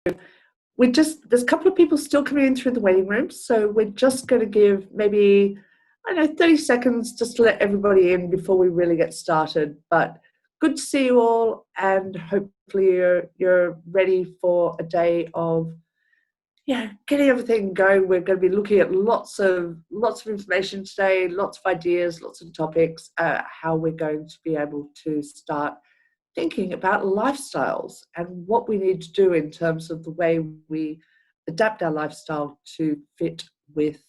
there's a couple of people still coming in through the waiting room, so we're just going to give maybe, I don't know, 30 seconds just to let everybody in before we really get started. But good to see you all, and hopefully you're ready for a day of getting everything going. We're going to be looking at lots of information today, lots of ideas, lots of topics, how we're going to be able to start thinking about lifestyles and what we need to do in terms of the way we adapt our lifestyle to fit with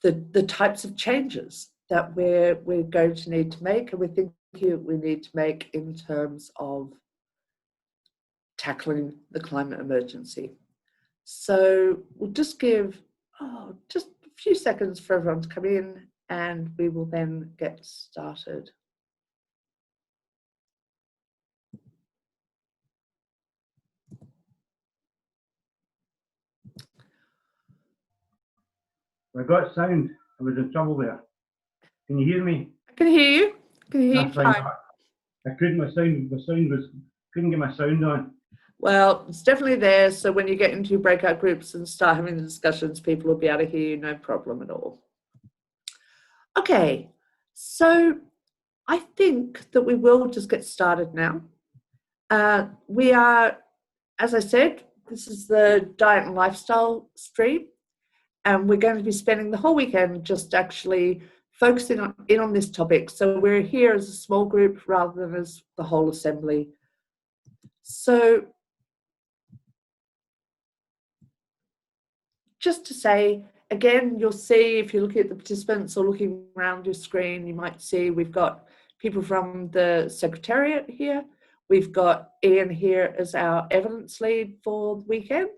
the types of changes that we're going to need to make, and we're thinking we need to make in terms of tackling the climate emergency. So we'll just give just a few seconds for everyone to come in, and we will then get started. I got sound. I was in trouble there. Can you hear me? I can hear you. I can hear you fine. I couldn't. My sound was couldn't get my sound on. Well, it's definitely there. So when you get into your breakout groups and start having the discussions, people will be able to hear you, no problem at all. Okay, so I think that we will just get started now. We are, as I said, this is the diet and lifestyle stream, and we're going to be spending the whole weekend just actually focusing on this topic. So we're here as a small group rather than as the whole assembly. So just to say, again, you'll see if you're looking at the participants or looking around your screen, you might see we've got people from the Secretariat here. We've got Ian here as our evidence lead for the weekend.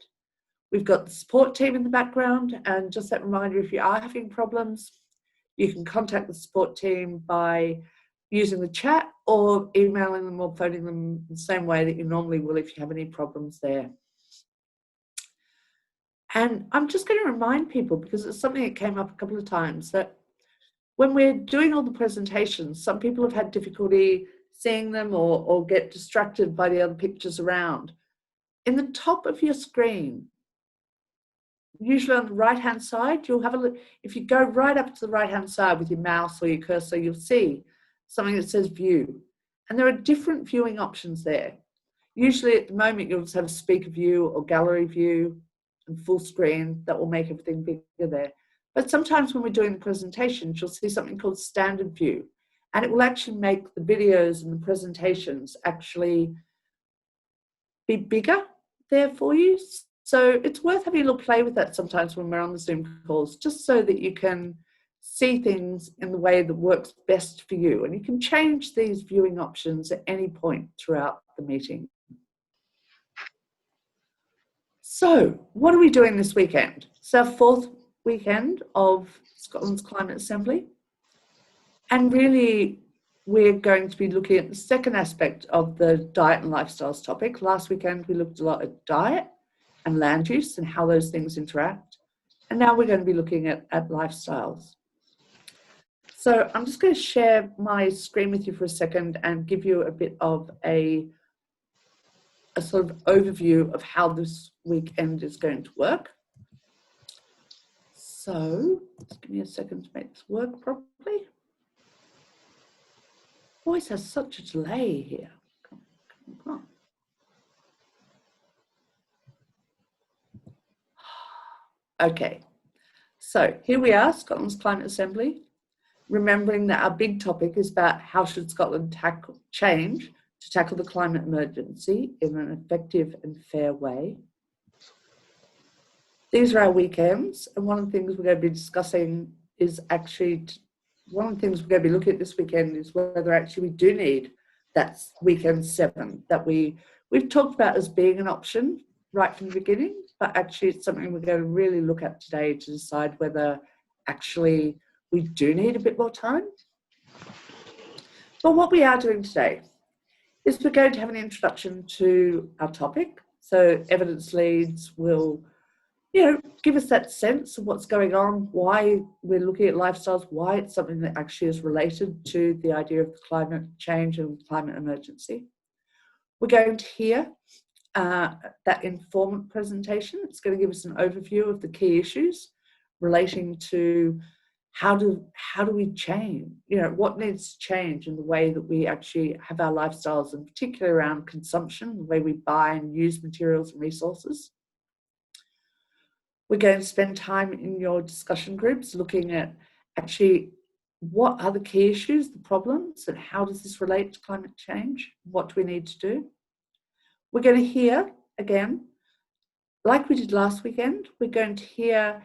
We've got the support team in the background, and just that reminder, if you are having problems, you can contact the support team by using the chat or emailing them or phoning them the same way that you normally will if you have any problems there. And I'm just going to remind people, because it's something that came up a couple of times, that when we're doing all the presentations, some people have had difficulty seeing them or get distracted by the other pictures around. In the top of your screen, usually on the right-hand side, you'll have a look. If you go right up to the right-hand side with your mouse or your cursor, you'll see something that says View. And there are different viewing options there. Usually at the moment, you'll just have a speaker view or gallery view and full screen. That will make everything bigger there. But sometimes when we're doing the presentations, you'll see something called Standard View. And it will actually make the videos and the presentations actually be bigger there for you. So it's worth having a little play with that sometimes when we're on the Zoom calls, just so that you can see things in the way that works best for you. And you can change these viewing options at any point throughout the meeting. So what are we doing this weekend? It's our fourth weekend of Scotland's Climate Assembly. And really, we're going to be looking at the second aspect of the diet and lifestyles topic. Last weekend, we looked a lot at diet and land use and how those things interact. And now we're going to be looking at lifestyles. So I'm just going to share my screen with you for a second and give you a bit of a sort of overview of how this weekend is going to work. So just give me a second to make this work properly. Voice has such a delay here. Come on. Okay, so here we are, Scotland's Climate Assembly, remembering that our big topic is about how should Scotland change to tackle the climate emergency in an effective and fair way. These are our weekends, and one of the things we're going to be discussing is actually, one of the things we're going to be looking at this weekend is whether actually we do need that weekend 7 that we've talked about as being an option right from the beginning, but actually it's something we're going to really look at today to decide whether actually we do need a bit more time. But what we are doing today is we're going to have an introduction to our topic. So evidence leads will, give us that sense of what's going on, why we're looking at lifestyles, why it's something that actually is related to the idea of climate change and climate emergency. We're going to hear that informant presentation. It's going to give us an overview of the key issues relating to how do we change, what needs to change in the way that we actually have our lifestyles, and particularly around consumption, the way we buy and use materials and resources. We're going to spend time in your discussion groups looking at actually what are the key issues, the problems, and how does this relate to climate change? What do we need to do? We're going to hear, again, like we did last weekend, we're going to hear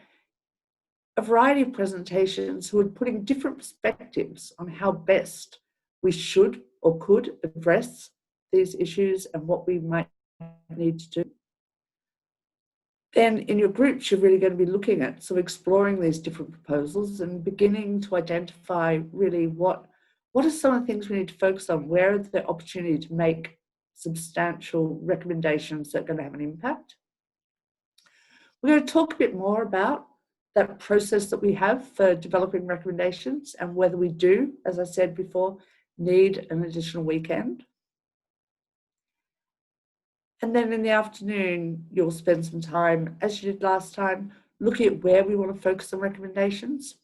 a variety of presentations who are putting different perspectives on how best we should or could address these issues and what we might need to do. Then in your groups, you're really going to be looking at, so exploring these different proposals and beginning to identify really what are some of the things we need to focus on, where is the opportunity to make substantial recommendations that are going to have an impact. We're going to talk a bit more about that process that we have for developing recommendations and whether we do, as I said before, need an additional weekend. And then in the afternoon, you'll spend some time, as you did last time, looking at where we want to focus on recommendations.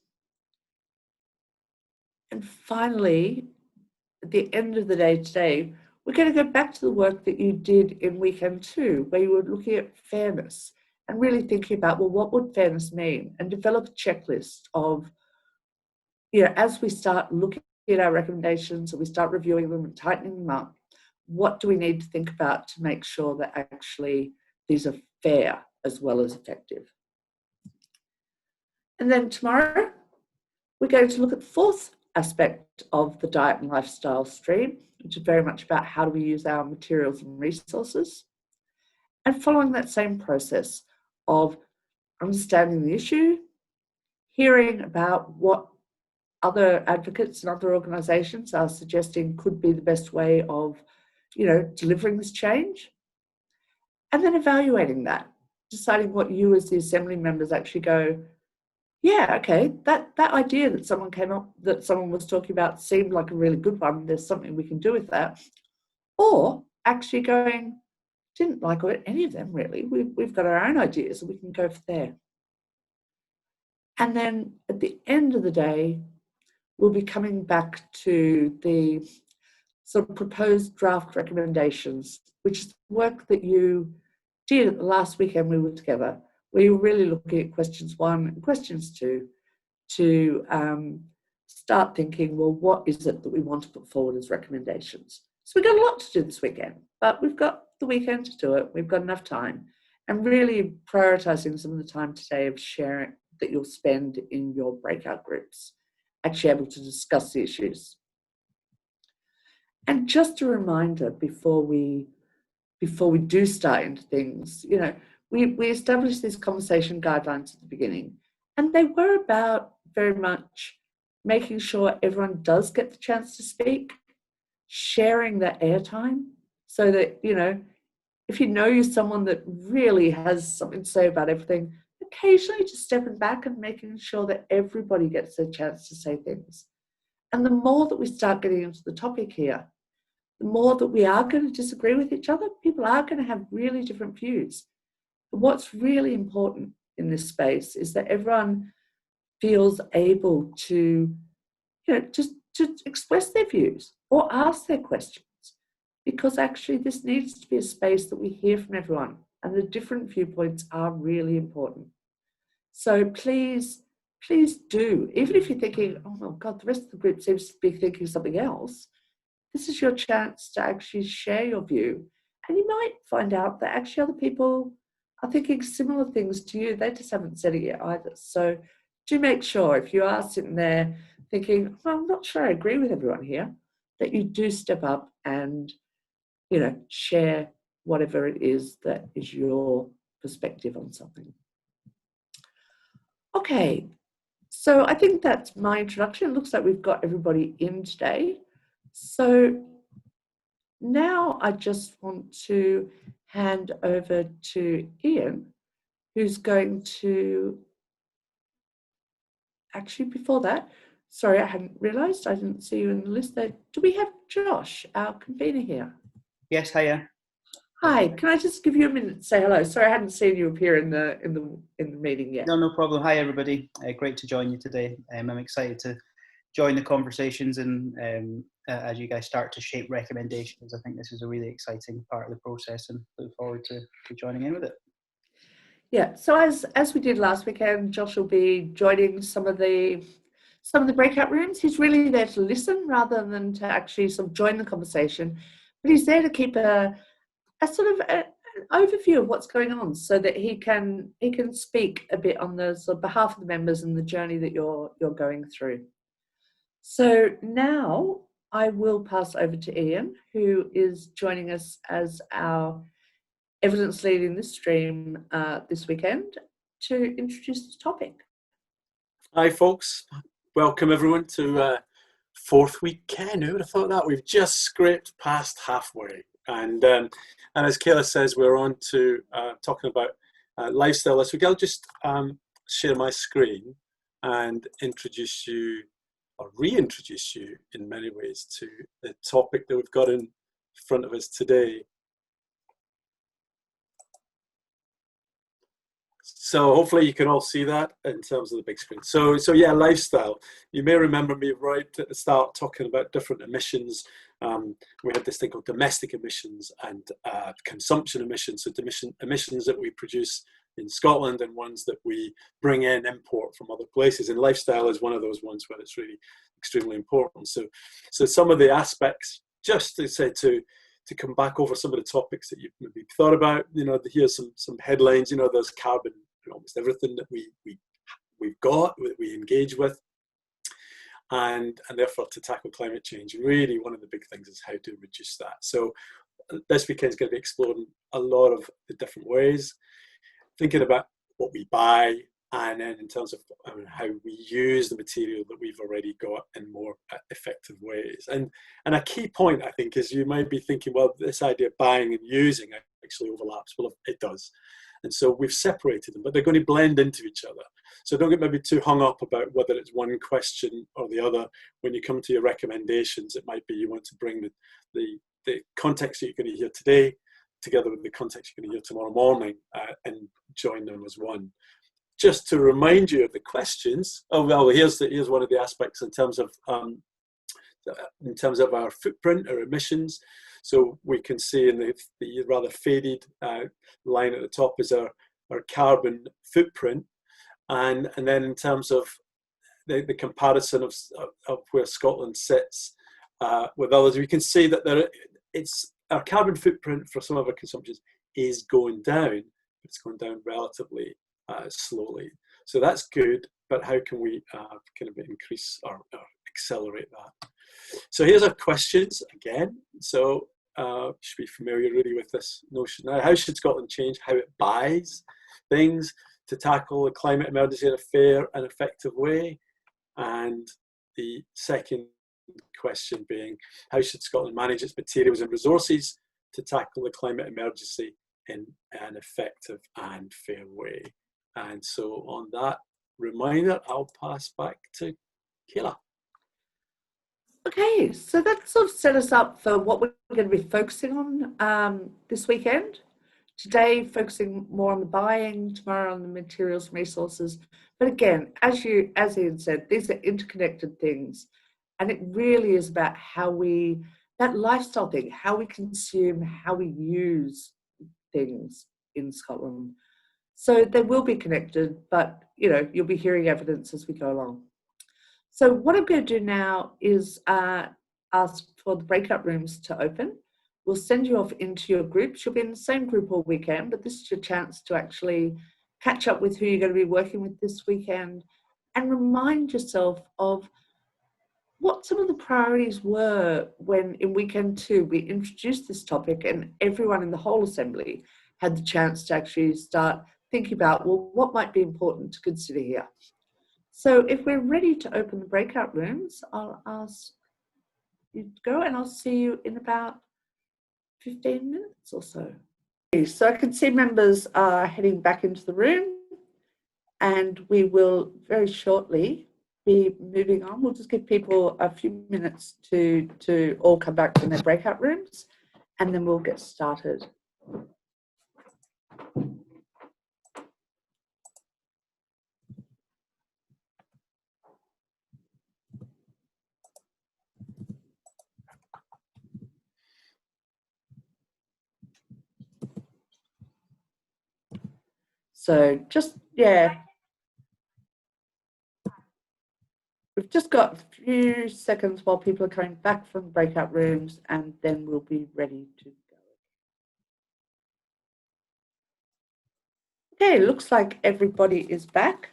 And finally, at the end of the day today, we're going to go back to the work that you did in weekend 2, where you were looking at fairness and really thinking about, well, what would fairness mean? And develop a checklist of, as we start looking at our recommendations, or we start reviewing them and tightening them up, what do we need to think about to make sure that actually these are fair as well as effective? And then tomorrow, we're going to look at the fourth aspect of the diet and lifestyle stream, which is very much about how do we use our materials and resources. And following that same process of understanding the issue, hearing about what other advocates and other organisations are suggesting could be the best way of, delivering this change, and then evaluating that, deciding what you as the Assembly members actually go, yeah, okay, that idea that someone came up, that someone was talking about seemed like a really good one, there's something we can do with that. Or actually going, didn't like any of them really, we've got our own ideas and we can go from there. And then at the end of the day, we'll be coming back to the sort of proposed draft recommendations, which is work that you did at the last weekend we were together, where you were really looking at questions 1 and questions 2 to start thinking, well, what is it that we want to put forward as recommendations? So we've got a lot to do this weekend, but we've got the weekend to do it. We've got enough time, and really prioritising some of the time today of sharing that you'll spend in your breakout groups, actually able to discuss the issues. And just a reminder before we do start into things, we established these conversation guidelines at the beginning, and they were about very much making sure everyone does get the chance to speak, sharing the airtime, so that, if you're someone that really has something to say about everything, occasionally just stepping back and making sure that everybody gets a chance to say things. And the more that we start getting into the topic here, the more that we are going to disagree with each other. People are going to have really different views. But what's really important in this space is that everyone feels able to, just to express their views or ask their questions, because actually this needs to be a space that we hear from everyone, and the different viewpoints are really important. So please do, even if you're thinking, oh my God, the rest of the group seems to be thinking something else, this is your chance to actually share your view. And you might find out that actually other people are thinking similar things to you. They just haven't said it yet either. So do make sure, if you are sitting there thinking, well, I'm not sure I agree with everyone here, that you do step up and, share whatever it is that is your perspective on something. Okay, so I think that's my introduction. It looks like we've got everybody in today. So now I just want to hand over to Ian, who's going to, actually before that, sorry, I hadn't realised, I didn't see you in the list there. Do we have Josh, our convener here? Yes, hiya. Hi, can I just give you a minute to say hello? Sorry, I hadn't seen you appear in the meeting yet. No problem. Hi, everybody. Great to join you today. I'm excited to join the conversations and as you guys start to shape recommendations. I think this is a really exciting part of the process and look forward to joining in with it. Yeah, so as we did last weekend, Josh will be joining some of the breakout rooms. He's really there to listen rather than to actually sort of join the conversation, but he's there to keep a sort of an overview of what's going on so that he can speak a bit on the sort of behalf of the members and the journey that you're going through. So now I will pass over to Ian, who is joining us as our evidence lead in this stream this weekend, to introduce the topic. Hi folks, welcome everyone to fourth weekend. Who would have thought that? We've just scraped past halfway, and as Kayla says, we're on to talking about lifestyle this week. I'll just share my screen and introduce you, or reintroduce you in many ways, to the topic that we've got in front of us today. So hopefully you can all see that in terms of the big screen. So yeah, lifestyle. You may remember me right at the start talking about different emissions. We had this thing called domestic emissions and consumption emissions. So emissions that we produce in Scotland and ones that we bring in, import from other places. And lifestyle is one of those ones where it's really extremely important. So some of the aspects, just to say to come back over some of the topics that you've maybe thought about, here's some headlines. There's carbon in almost everything that we've got, that we engage with, and therefore to tackle climate change, really one of the big things is how to reduce that. So this weekend is going to be exploring a lot of the different ways, thinking about what we buy, and then in terms of how we use the material that we've already got in more effective ways. And a key point, I think, is you might be thinking, well, this idea of buying and using actually overlaps. Well, it does. And so we've separated them, but they're going to blend into each other. So don't get maybe too hung up about whether it's one question or the other. When you come to your recommendations, it might be you want to bring the context that you're going to hear today together with the context you're going to hear tomorrow morning and join them as one. Just to remind you of the questions. Oh well, here's one of the aspects in terms of our footprint, our emissions. So we can see in the rather faded line at the top is our carbon footprint, and then in terms of the comparison of where Scotland sits with others, we can see that our carbon footprint for some of our consumptions is going down. It's going down relatively slowly. So that's good, but how can we kind of increase or accelerate that? So here's our questions again. So you should be familiar really with this notion now. How should Scotland change how it buys things to tackle the climate emergency in a fair and effective way? And the second question being, how should Scotland manage its materials and resources to tackle the climate emergency in an effective and fair way? And so on that reminder, I'll pass back to Kayla. Okay, so that sort of set us up for what we're going to be focusing on this weekend. Today, focusing more on the buying, tomorrow on the materials and resources. But again, as Ian said, these are interconnected things. And it really is about that lifestyle thing, how we consume, how we use things in Scotland. So they will be connected, but you'll be hearing evidence as we go along. So what I'm going to do now is ask for the breakout rooms to open. We'll send you off into your groups. You'll be in the same group all weekend, but this is your chance to actually catch up with who you're going to be working with this weekend and remind yourself of what some of the priorities were when in weekend 2 we introduced this topic and everyone in the whole assembly had the chance to actually start thinking about, well, what might be important to consider here. So if we're ready to open the breakout rooms, I'll ask you to go and I'll see you in about 15 minutes or so. So I can see members are heading back into the room and we will very shortly be moving on. We'll just give people a few minutes to all come back from their breakout rooms and then we'll get started. So just, yeah, we've just got a few seconds while people are coming back from breakout rooms, and then we'll be ready to go. Okay, looks like everybody is back.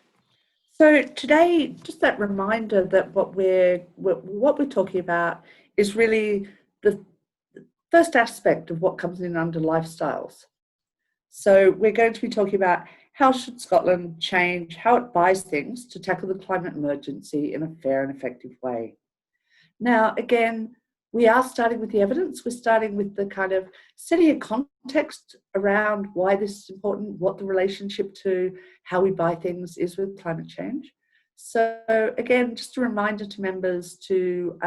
So today, just that reminder that what we're talking about is really the first aspect of what comes in under lifestyles. So we're going to be talking about how should Scotland change how it buys things to tackle the climate emergency in a fair and effective way. Now, again, we are starting with the evidence. We're starting with the kind of setting a context around why this is important, what the relationship to how we buy things is with climate change. So again, just a reminder to members to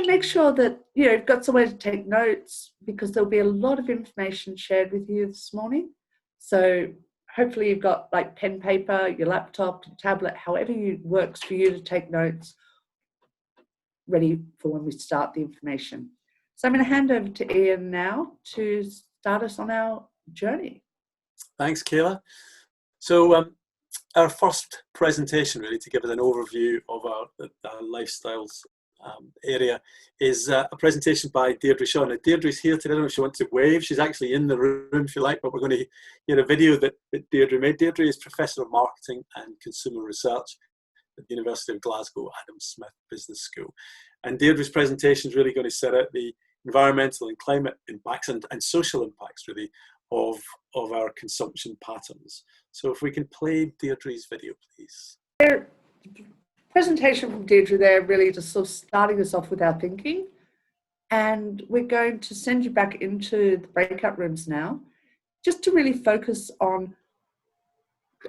make sure that you've got somewhere to take notes, because there'll be a lot of information shared with you this morning. So hopefully you've got like pen, paper, your laptop, your tablet, however works for you to take notes, ready for when we start the information. So I'm going to hand over to Ian now to start us on our journey. Thanks, Kayla. So our first presentation, really, to give us an overview of our lifestyles area, is a presentation by Deirdre Shaw. Now, Deirdre's here today. I don't know if she wants to wave. She's actually in the room, if you like, but we're going to hear a video that Deirdre made. Deirdre is Professor of Marketing and Consumer Research at the University of Glasgow Adam Smith Business School. And Deirdre's presentation is really going to set out the environmental and climate impacts and social impacts, really, of our consumption patterns. So if we can play Deirdre's video, please. Presentation from Deirdre there, really just sort of starting us off with our thinking. And we're going to send you back into the breakout rooms now, just to really focus on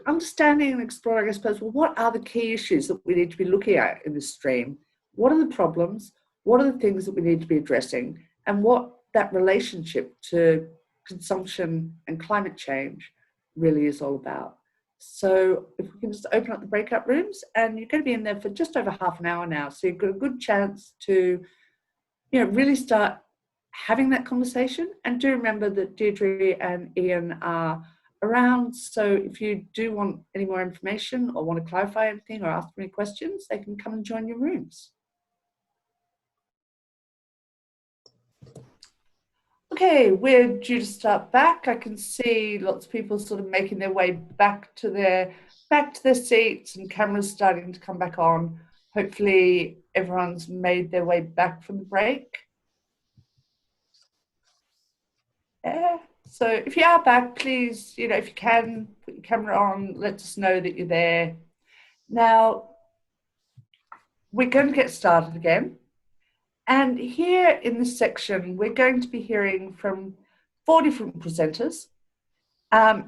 understanding and exploring, I suppose, well, what are the key issues that we need to be looking at in this stream? What are the problems? What are the things that we need to be addressing? And what that relationship to consumption and climate change really is all about. So if we can just open up the breakout rooms, and you're going to be in there for just over half an hour now. So you've got a good chance to, really start having that conversation. And do remember that Deirdre and Ian are around. So if you do want any more information or want to clarify anything or ask any questions, they can come and join your rooms. Okay, we're due to start back. I can see lots of people sort of making their way back to their seats, and cameras starting to come back on. Hopefully everyone's made their way back from the break. Yeah. So if you are back, please, if you can, put your camera on, let us know that you're there. Now, we're going to get started again. And here in this section, we're going to be hearing from 4 different presenters,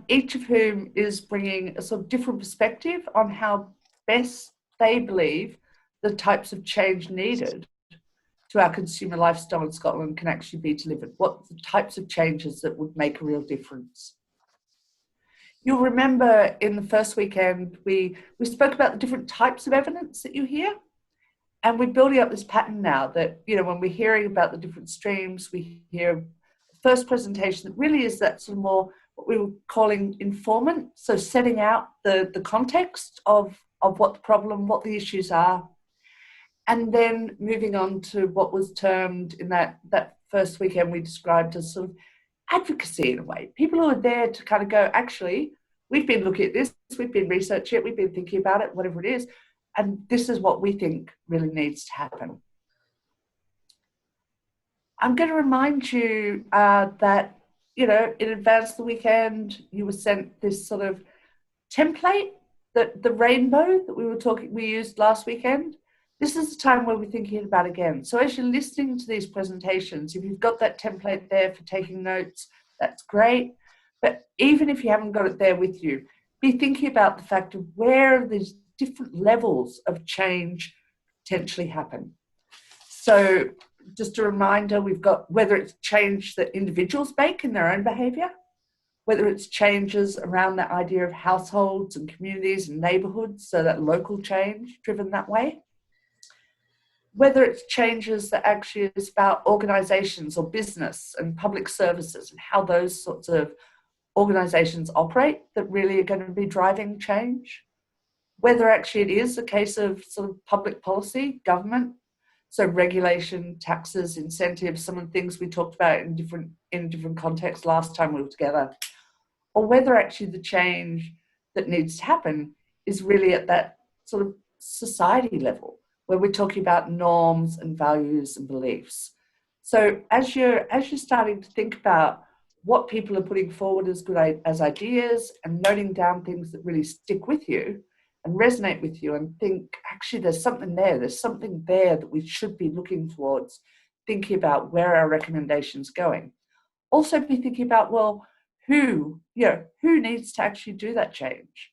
each of whom is bringing a sort of different perspective on how best they believe the types of change needed to our consumer lifestyle in Scotland can actually be delivered. What the types of changes that would make a real difference. You'll remember in the first weekend, we spoke about the different types of evidence that you hear. And we're building up this pattern now that, when we're hearing about the different streams, we hear the first presentation that really is that sort of more what we were calling informant. So setting out the context of what the problem, what the issues are. And then moving on to what was termed in that first weekend we described as sort of advocacy in a way. People who are there to kind of go, actually, we've been looking at this, we've been researching it, we've been thinking about it, whatever it is. And this is what we think really needs to happen. I'm going to remind you that, in advance of the weekend, you were sent this sort of template, the rainbow that we used last weekend. This is the time where we're thinking about again. So as you're listening to these presentations, if you've got that template there for taking notes, that's great. But even if you haven't got it there with you, be thinking about the fact of where these different levels of change potentially happen. So just a reminder, we've got whether it's change that individuals make in their own behaviour, whether it's changes around the idea of households and communities and neighbourhoods, so that local change driven that way, whether it's changes that actually is about organisations or business and public services and how those sorts of organisations operate that really are going to be driving change, whether actually it is a case of sort of public policy, government, so regulation, taxes, incentives, some of the things we talked about in different contexts last time we were together, or whether actually the change that needs to happen is really at that sort of society level, where we're talking about norms and values and beliefs. So as you're starting to think about what people are putting forward as ideas and noting down things that really stick with you and resonate with you and think, actually, there's something there that we should be looking towards, thinking about where our recommendations going. Also be thinking about, well, who needs to actually do that change?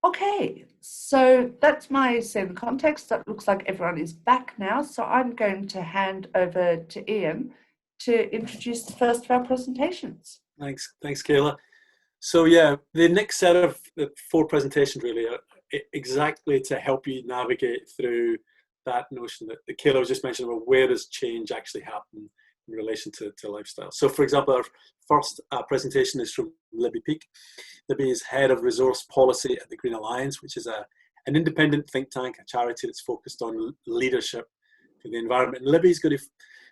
Okay, so that's my same context. That looks like everyone is back now. So I'm going to hand over to Ian to introduce the first of our presentations. Thanks, Kayla. So yeah, the next set of 4 presentations really are exactly to help you navigate through that notion that Kayla was just mentioning about where does change actually happen in relation to lifestyle. So for example, our first presentation is from Libby Peake. Libby is head of resource policy at the Green Alliance, which is an independent think tank, a charity that's focused on leadership for the environment. And Libby is going to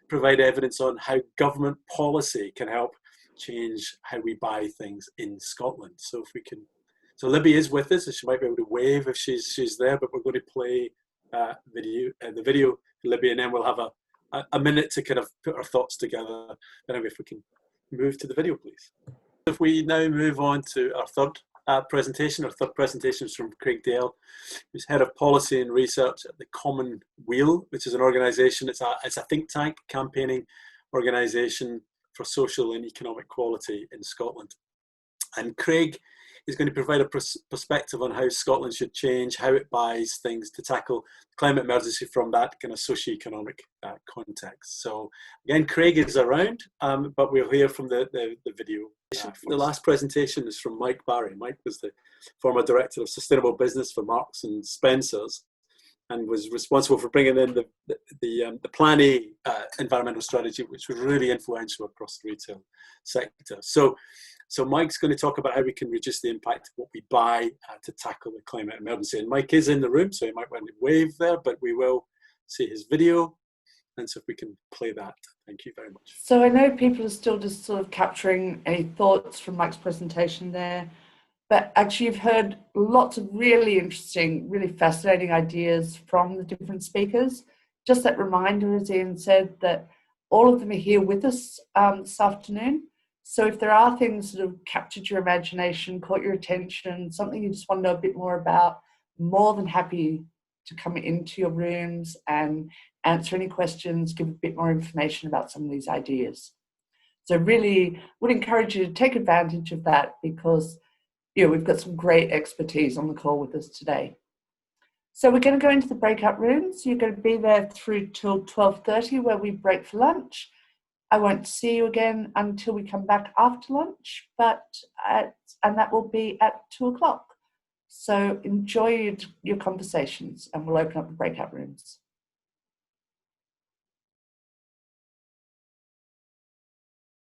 provide evidence on how government policy can help change how we buy things in Scotland. So so Libby is with us, so she might be able to wave if she's there, but we're going to play the video for Libby, and then we'll have a minute to kind of put our thoughts together. Anyway, if we can move to the video, please. If we now move on to our third presentation. Our third presentation is from Craig Dale, who's head of policy and research at the Common Wheel, which is an organisation. It's a think tank campaigning organisation for social and economic equality in Scotland. And Craig is going to provide a perspective on how Scotland should change, how it buys things to tackle the climate emergency from that kind of socio-economic context. So again, Craig is around, but we'll hear from the video. The last presentation is from Mike Barry. Mike was the former director of sustainable business for Marks and Spencer's, and was responsible for bringing in the Plenary environmental strategy, which was really influential across the retail sector. So Mike's going to talk about how we can reduce the impact of what we buy to tackle the climate emergency. And Mike is in the room, so he might want to wave there, but we will see his video. And so if we can play that, thank you very much. So I know people are still just sort of capturing any thoughts from Mike's presentation there. But actually, you've heard lots of really interesting, really fascinating ideas from the different speakers. Just that reminder, as Ian said, that all of them are here with us this afternoon. So if there are things that have captured your imagination, caught your attention, something you just want to know a bit more about, more than happy to come into your rooms and answer any questions, give a bit more information about some of these ideas. So really would encourage you to take advantage of that, because we've got some great expertise on the call with us today. So we're going to go into the breakout rooms. You're going to be there through till 12:30, where we break for lunch. I won't see you again until we come back after lunch, and that will be at 2 o'clock. So enjoy your conversations, and we'll open up the breakout rooms.